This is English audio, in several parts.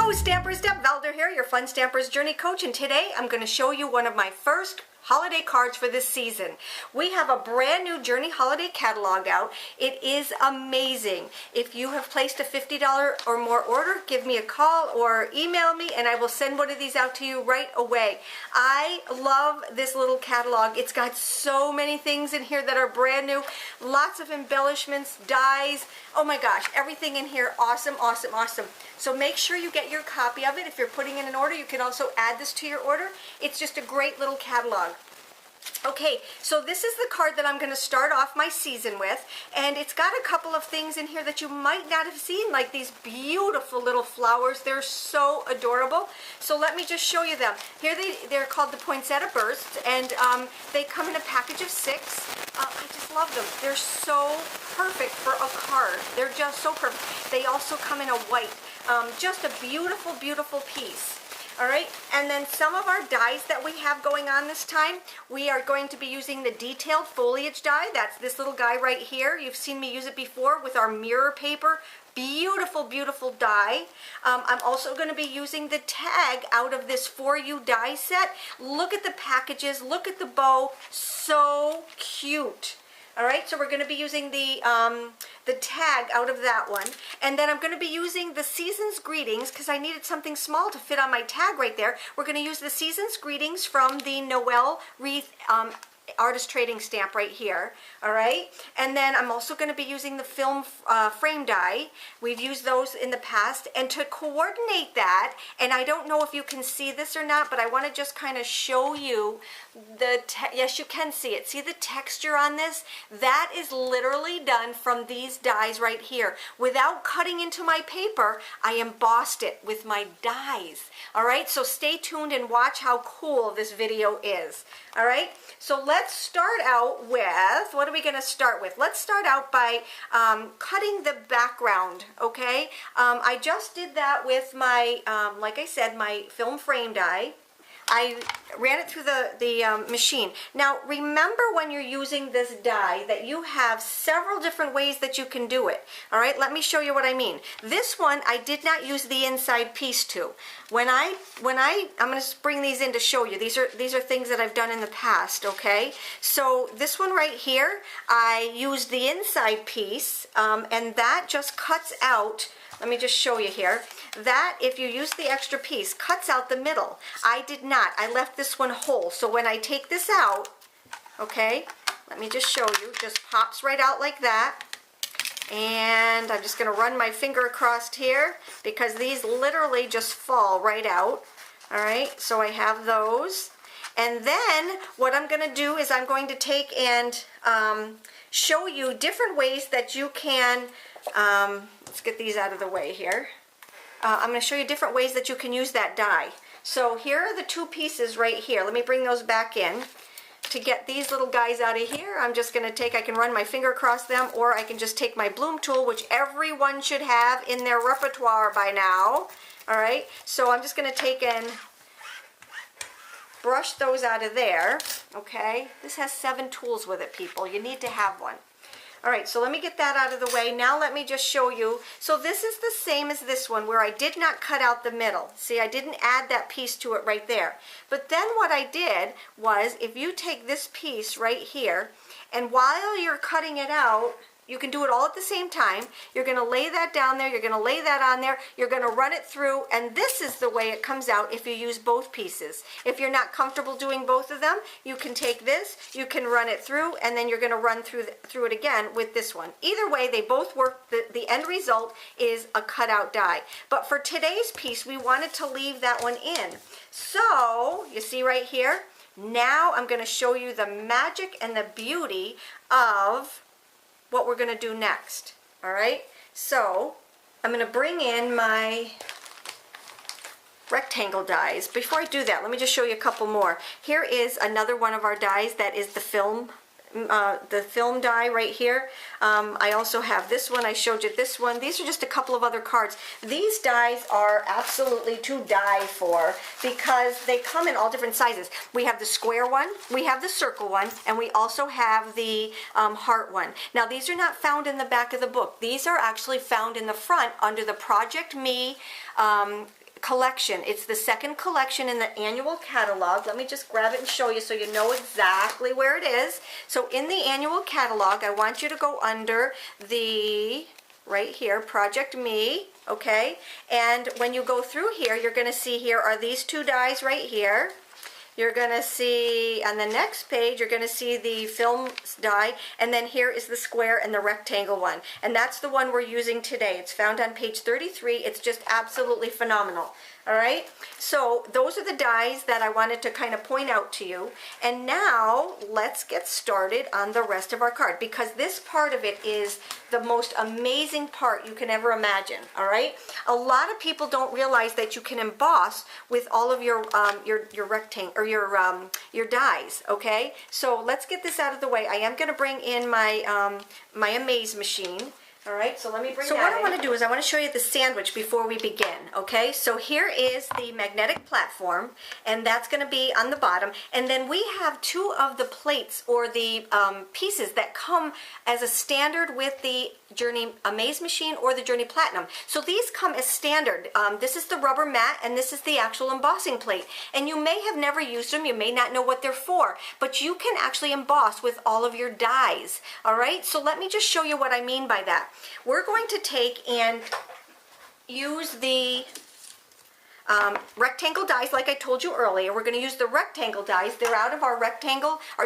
Hello Stampers, Deb Valder here, your Fun Stampers Journey Coach, and today I'm going to show you one of my first holiday cards for this season. We have a brand new Journey Holiday catalog out. It is amazing. If you have placed a $50 or more order, give me a call or email me and I will send one of these out to you right away. I love this little catalog. It's got so many things in here that are brand new. Lots of embellishments, dies. Oh my gosh, everything in here, awesome, awesome, awesome. So make sure you get your copy of it. If you're putting in an order, you can also add this to your order. It's just a great little catalog. Okay, so this is the card that I'm going to start off my season with, and it's got a couple of things in here that you might not have seen, like these beautiful little flowers. They're so adorable. So let me just show you them. Here they're called the Poinsettia Bursts, and they come in a package of 6. I just love them. They're so perfect for a card. They're just so perfect. They also come in a white. Just a beautiful, beautiful piece. All right, and then some of our dies that we have going on this time, we are going to be using the detailed foliage die. That's this little guy right here. You've seen me use it before with our mirror paper. Beautiful, beautiful die. I'm also going to be using the tag out of this For You die set. Look at the packages, look at the bow, so cute. All right, so we're going to be using the tag out of that one. And then I'm going to be using the Season's Greetings because I needed something small to fit on my tag right there. We're going to use the Season's Greetings from the Noel Wreath artist trading stamp right here. All right, and then I'm also going to be using the film frame die. We've used those in the past, and to coordinate that, and I don't know if you can see this or not, but I want to just kind of show you yes, you can see it. See the texture on this? That is literally done from these dies right here. Without cutting into my paper, I embossed it with my dies. All right, so stay tuned and watch how cool this video is. All right, so let's start out with, what are we going to start with? Let's start out by cutting the background, okay? I just did that with my, like I said, my film frame die. I ran it through the machine. Now, remember when you're using this die that you have several different ways that you can do it. All right, let me show you what I mean. This one, I did not use the inside piece to. I'm going to bring these in to show you. These are things that I've done in the past, okay? So this one right here, I used the inside piece, and that just cuts out. Let me just show you here. That, if you use the extra piece, cuts out the middle. I did not. I left this one whole. So when I take this out, okay, let me just show you. Just pops right out like that. And I'm just going to run my finger across here because these literally just fall right out. All right, so I have those. And then what I'm going to do is I'm going to take and show you different ways that you can, let's get these out of the way here. I'm going to show you different ways that you can use that die. So here are the two pieces right here. Let me bring those back in. To get these little guys out of here, I'm just going to take, I can run my finger across them, or I can just take my bloom tool, which everyone should have in their repertoire by now. All right, so I'm just going to take and brush those out of there. Okay, this has 7 tools with it, people. You need to have one. All right, so let me get that out of the way. Now let me just show you. So this is the same as this one where I did not cut out the middle. See, I didn't add that piece to it right there. But then what I did was, if you take this piece right here, and while you're cutting it out, you can do it all at the same time. You're going to lay that down there. You're going to lay that on there. You're going to run it through, and this is the way it comes out if you use both pieces. If you're not comfortable doing both of them, you can take this, you can run it through, and then you're going to run through it again with this one. Either way, they both work. The end result is a cutout die. But for today's piece, we wanted to leave that one in. So, you see right here? Now I'm going to show you the magic and the beauty of what we're going to do next. All right, so I'm going to bring in my rectangle dies. Before I do that, let me just show you a couple more. Here is another one of our dies that is the film die right here. I also have this one. I showed you this one. These are just a couple of other cards. These dies are absolutely to die for because they come in all different sizes. We have the square one, we have the circle one, and we also have the heart one. Now these are not found in the back of the book. These are actually found in the front under the Project Me collection. It's the second collection in the annual catalog. Let me just grab it and show you so you know exactly where it is. So in the annual catalog, I want you to go under the, right here, Project Me, okay? And when you go through here, you're going to see here are these two dies right here. You're going to see on the next page, you're going to see the film die, and then here is the square and the rectangle one. And that's the one we're using today. It's found on page 33. It's just absolutely phenomenal. All right, so those are the dies that I wanted to kind of point out to you. And now let's get started on the rest of our card, because this part of it is the most amazing part you can ever imagine. All right, a lot of people don't realize that you can emboss with all of your rectangle or your dies. Okay, so let's get this out of the way. I am going to bring in my my Amaze machine. All right, so let me bring that in. So what I want to do is I want to show you the sandwich before we begin, okay? So here is the magnetic platform, and that's going to be on the bottom. And then we have two of the plates or the pieces that come as a standard with the Journey Amaze machine or the Journey Platinum. So these come as standard. This is the rubber mat, and this is the actual embossing plate. And you may have never used them. You may not know what they're for, but you can actually emboss with all of your dies. All right, so let me just show you what I mean by that. We're going to take and use the rectangle dies like I told you earlier. We're going to use the rectangle dies. They're out of our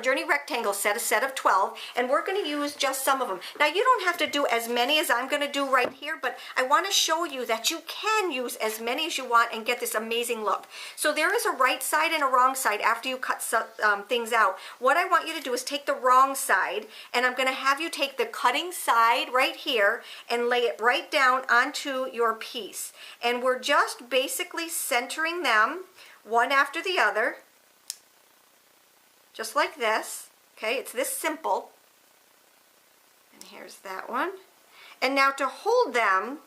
Journey rectangle set, a set of 12, and we're going to use just some of them. Now you don't have to do as many as I'm going to do right here, but I want to show you that you can use as many as you want and get this amazing look. So there is a right side and a wrong side after you cut things out. What I want you to do is take the wrong side, and I'm going to have you take the cutting side right here and lay it right down onto your piece. And we're just basically centering them one after the other, just like this. Okay, it's this simple. And here's that one. And now to hold them,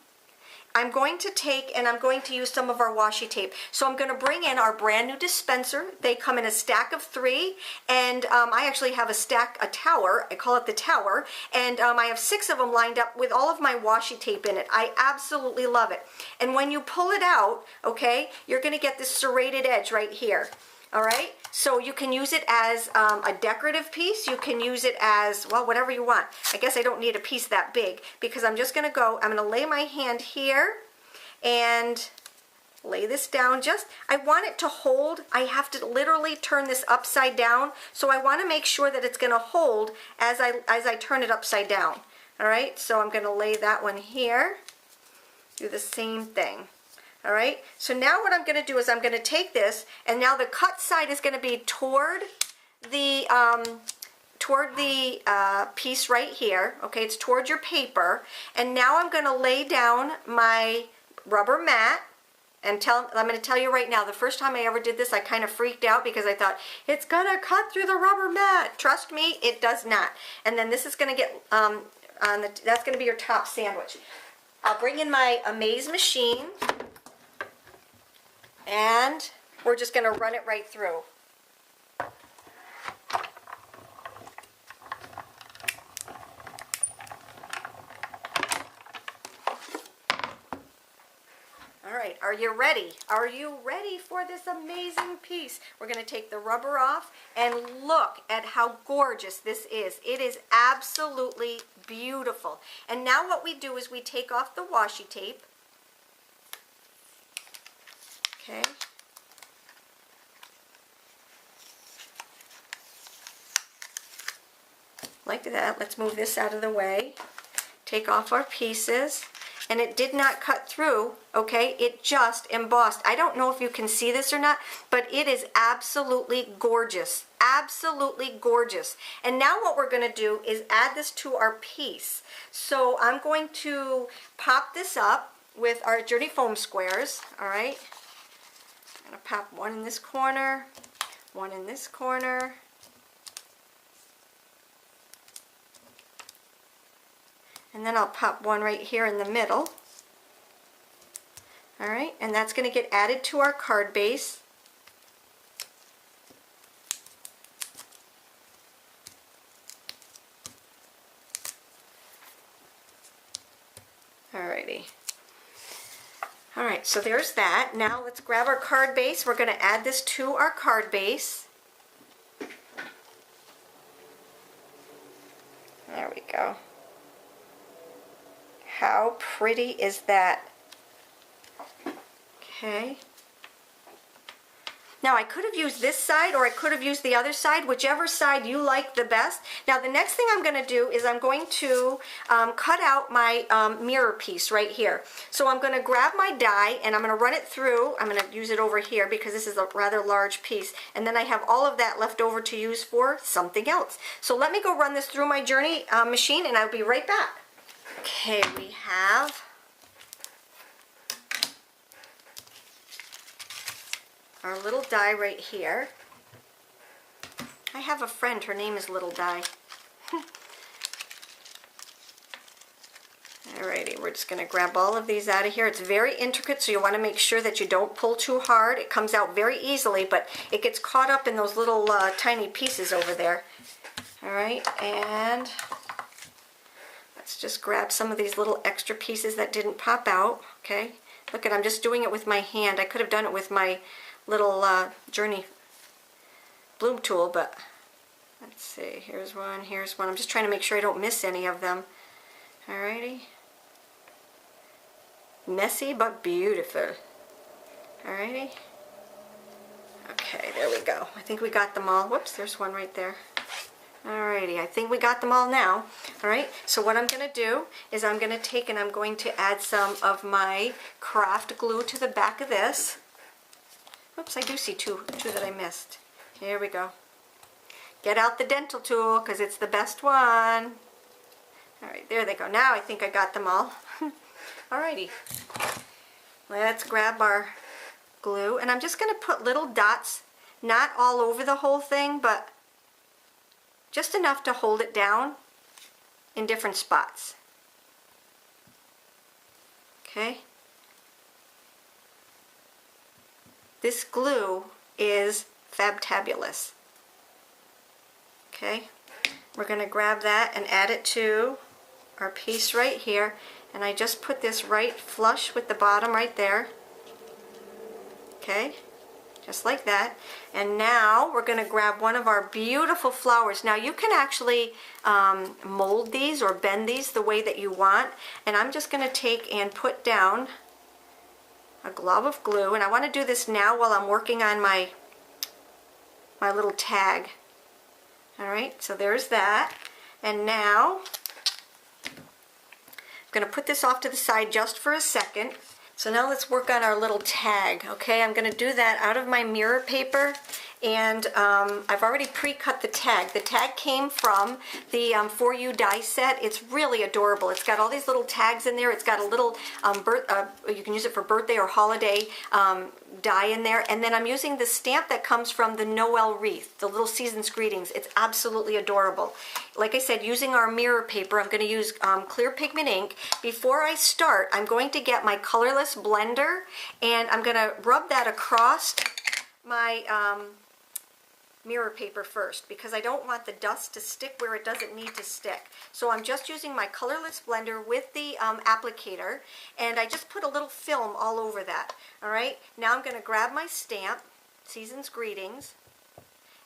I'm going to take and I'm going to use some of our washi tape. So I'm going to bring in our brand new dispenser. They come in a stack of 3, and I actually have a tower. I call it the tower, and I have 6 of them lined up with all of my washi tape in it. I absolutely love it. And when you pull it out, okay, you're going to get this serrated edge right here. All right, so you can use it as a decorative piece. You can use it as, well, whatever you want. I guess I don't need a piece that big, because I'm just going to lay my hand here and lay this down. I want it to hold. I have to literally turn this upside down, so I want to make sure that it's going to hold as I turn it upside down. All right, so I'm going to lay that one here. Do the same thing. All right, so now what I'm going to do is I'm going to take this, and now the cut side is going to be toward the piece right here. Okay, it's toward your paper, and now I'm going to lay down my rubber mat. And I'm going to tell you right now, the first time I ever did this, I kind of freaked out because I thought, it's going to cut through the rubber mat. Trust me, it does not. And then this is going to get, that's going to be your top sandwich. I'll bring in my Amaze machine, and we're just going to run it right through. All right, are you ready? Are you ready for this amazing piece? We're going to take the rubber off, and look at how gorgeous this is. It is absolutely beautiful. And now what we do is we take off the washi tape. Okay. Like that. Let's move this out of the way. Take off our pieces. And it did not cut through, okay? It just embossed. I don't know if you can see this or not, but it is absolutely gorgeous. Absolutely gorgeous. And now what we're going to do is add this to our piece. So I'm going to pop this up with our Journey foam squares, all right? I'm going to pop one in this corner, one in this corner. And then I'll pop one right here in the middle. All right, and that's going to get added to our card base. Alrighty. All right, so there's that. Now let's grab our card base. We're going to add this to our card base. There we go. How pretty is that? Okay. Now I could have used this side or I could have used the other side, whichever side you like the best. Now the next thing I'm going to do is I'm going to cut out my mirror piece right here. So I'm going to grab my die and I'm going to run it through. I'm going to use it over here because this is a rather large piece. And then I have all of that left over to use for something else. So let me go run this through my Journey machine and I'll be right back. Okay, we have our little die right here. I have a friend, her name is Little Die. Alrighty, we're just going to grab all of these out of here. It's very intricate, so you want to make sure that you don't pull too hard. It comes out very easily, but it gets caught up in those little tiny pieces over there. Alright, and let's just grab some of these little extra pieces that didn't pop out. Okay, look at, I'm just doing it with my hand. I could have done it with my little Journey bloom tool, but let's see, here's one, here's one. I'm just trying to make sure I don't miss any of them. Alrighty. Messy but beautiful. Alrighty. Okay, there we go. I think we got them all. Whoops, there's one right there. Alrighty, I think we got them all now. Alright, so what I'm going to do is I'm going to take and I'm going to add some of my craft glue to the back of this. Oops, I do see two that I missed. Here we go. Get out the dental tool because it's the best one. Alright, there they go. Now I think I got them all. Alrighty. Let's grab our glue and I'm just going to put little dots, not all over the whole thing, but just enough to hold it down in different spots. Okay? This glue is fabtabulous. Okay, we're going to grab that and add it to our piece right here, and I just put this right flush with the bottom right there. Okay, just like that. And now we're going to grab one of our beautiful flowers. Now you can actually mold these or bend these the way that you want, and I'm just going to take and put down a glob of glue, and I want to do this now while I'm working on my little tag. Alright, so there's that. And now I'm going to put this off to the side just for a second. So now let's work on our little tag. Okay, I'm going to do that out of my mirror paper, and I've already pre-cut the tag. The tag came from the For You die set. It's really adorable. It's got all these little tags in there. It's got a little you can use it for birthday or holiday die in there, and then I'm using the stamp that comes from the Noel wreath, the little season's greetings. It's absolutely adorable. Like I said, using our mirror paper, I'm going to use clear pigment ink. Before I start, I'm going to get my colorless blender and I'm going to rub that across my mirror paper first because I don't want the dust to stick where it doesn't need to stick. So I'm just using my colorless blender with the applicator, and I just put a little film all over that. Alright, now I'm going to grab my stamp, Season's Greetings,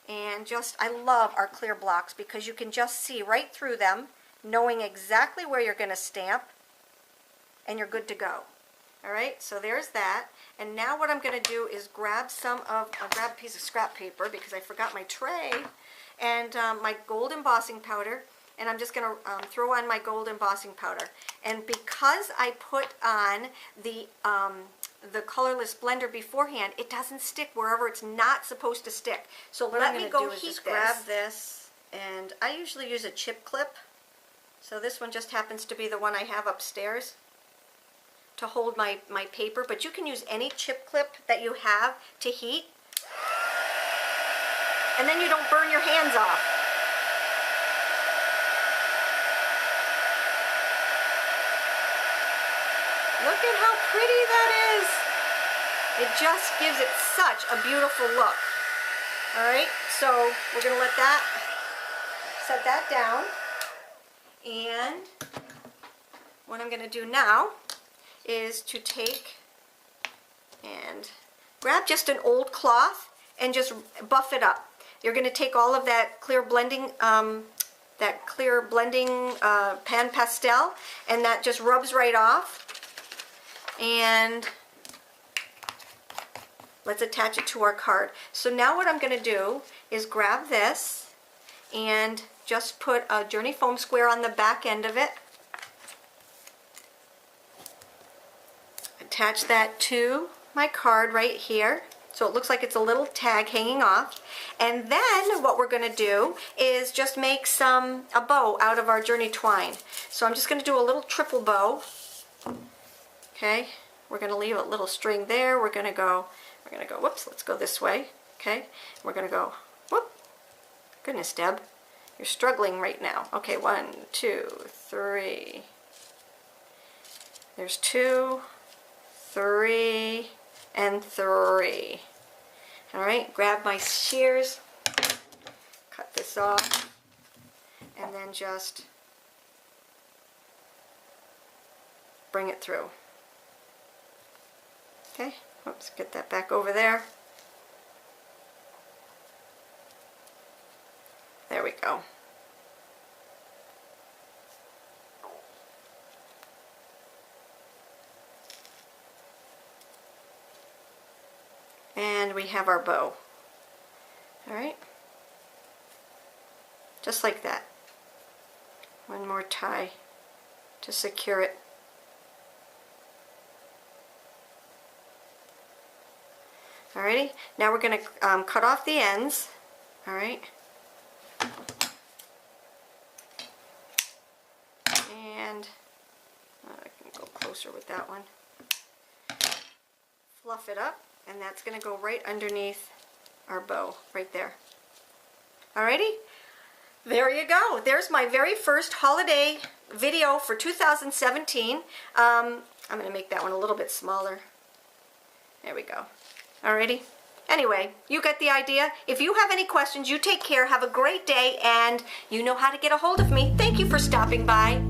and just, I love our clear blocks because you can just see right through them, knowing exactly where you're going to stamp, and you're good to go. Alright, so there's that. And now what I'm going to do is grab I'll grab a piece of scrap paper because I forgot my tray, and my gold embossing powder, and I'm just going to throw on my gold embossing powder. And because I put on the colorless blender beforehand, it doesn't stick wherever it's not supposed to stick. So let me go heat this. Grab this, and I usually use a chip clip. So this one just happens to be the one I have upstairs to hold my paper, but you can use any chip clip that you have to heat, and then you don't burn your hands off. Look at how pretty that is. It just gives it such a beautiful look. Alright, so we're going to let that, set that down, and what I'm going to do now is to take And grab just an old cloth and just buff it up. You're going to take all of that clear blending pan pastel, and that just rubs right off. And let's attach it to our card. So now what I'm going to do is grab this and just put a Journey foam square on the back end of it. Attach that to my card right here, so it looks like it's a little tag hanging off. And then what we're going to do is just make a bow out of our Journey twine. So I'm just going to do a little triple bow. Okay, we're going to leave a little string there. We're going to go, whoops, let's go this way. Okay, we're going to go, whoop. Goodness, Deb, you're struggling right now. Okay, 1, 2, 3. There's 2, 3, and 3. All right, grab my shears, cut this off, and then just bring it through. Okay, oops, get that back over there. There we go. And we have our bow. All right, just like that. One more tie to secure it. Alrighty, now we're going to cut off the ends. All right, and I can go closer with that one. Fluff it up, and that's going to go right underneath our bow right there. Alrighty, there you go. There's my very first holiday video for 2017. I'm going to make that one a little bit smaller. There we go. Alrighty. Anyway, you get the idea. If you have any questions, you take care. Have a great day, and you know how to get a hold of me. Thank you for stopping by.